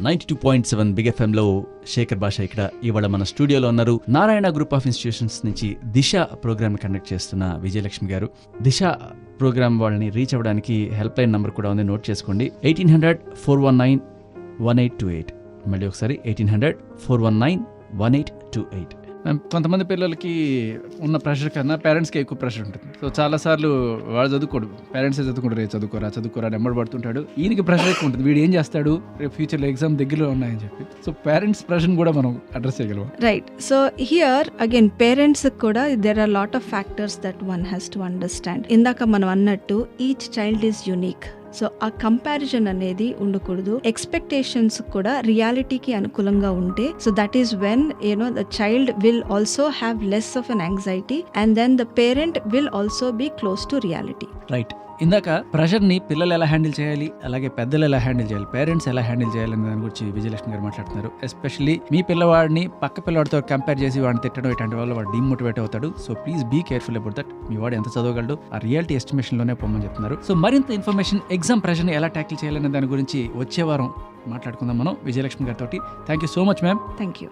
92.7 big FM లో శేఖర్ భాష ఇక్కడ ఇవాళ మన స్టూడియోలో ఉన్నారు. నారాయణ గ్రూప్ ఆఫ్ ఇన్స్టిట్యూషన్స్ నుంచి దిశ ప్రోగ్రామ్ కండక్ట్ చేస్తున్న విజయలక్ష్మి గారు. దిశ ప్రోగ్రామ్ వాళ్ళని రీచ్ అవ్వడానికి హెల్ప్ లైన్ నంబర్ కూడా ఉంది, నోట్ చేసుకోండి. 1800-419-1828. మళ్ళీ ఒకసారి 1800-419-1828. కొంతమంది పిల్లలకి ఉన్న ప్రెషర్ కన్నా పేరెంట్స్కి ఎక్కువ ప్రెషర్ ఉంటుంది. సో చాలాసార్లు వాడు చదువుకోడు, పేరెంట్సే చదువుకుంటారు, చదువుకోరా నెంబర్ పడుతుంటాడు. ఈయనకి ప్రెషర్ ఎక్కువ ఉంటుంది, వీడు ఏం చేస్తాడు, రేపు ఫ్యూచర్లో ఎగ్జామ్ దగ్గరలో ఉన్నాయని చెప్పి. సో పేరెంట్స్ ప్రెషర్ కూడా మనం అడ్రస్ చేయగలం. Right. So here again parents కూడా there are lot of factors that one has to understand. ఇందాక మనం అన్నట్టు each child is unique. So ఆ కంపారిజన్ అనేది ఉండకూడదు. ఎక్స్పెక్టేషన్స్ కూడా రియాలిటీకి అనుకూలంగా ఉంటే, so that is when the child will also have less of an anxiety and then the parent will also be close to reality. Right. ఇందాక pressure ని పిల్లలు ఎలా హ్యాండిల్ చేయాలి, అలాగే పెద్దలు ఎలా హ్యాండిల్ చేయాలి, పేరెంట్స్ ఎలా హ్యాండిల్ చేయాలనే దాని గురించి విజయలక్ష్మి గారు మాట్లాడుతున్నారు. ఎస్పెషల్లీ మీ పిల్లవాడిని పక్క పిల్లవాడితో కంపేర్ చేసి వాడిని తిట్టడం ఇట్లాంటి వల్ల వాడు డిమోటివేట్ అవుతాడు. So please be careful about that. మీ వాడు ఎంత చదవగలడు ఆ రియాలిటీ ఎస్టిమేషన్ లోనే పొమ్మని చెప్తున్నారు. సో మరింత ఇన్ఫర్మేషన్ ఎగ్జామ్ ప్రెషర్ ని ఎలా ట్యాకిల్ చేయాలనే దాని గురించి వచ్చే వారం మాట్లాడుకుందాం మనం విజయలక్ష్మి గారితో. Thank you so much ma'am. Thank you.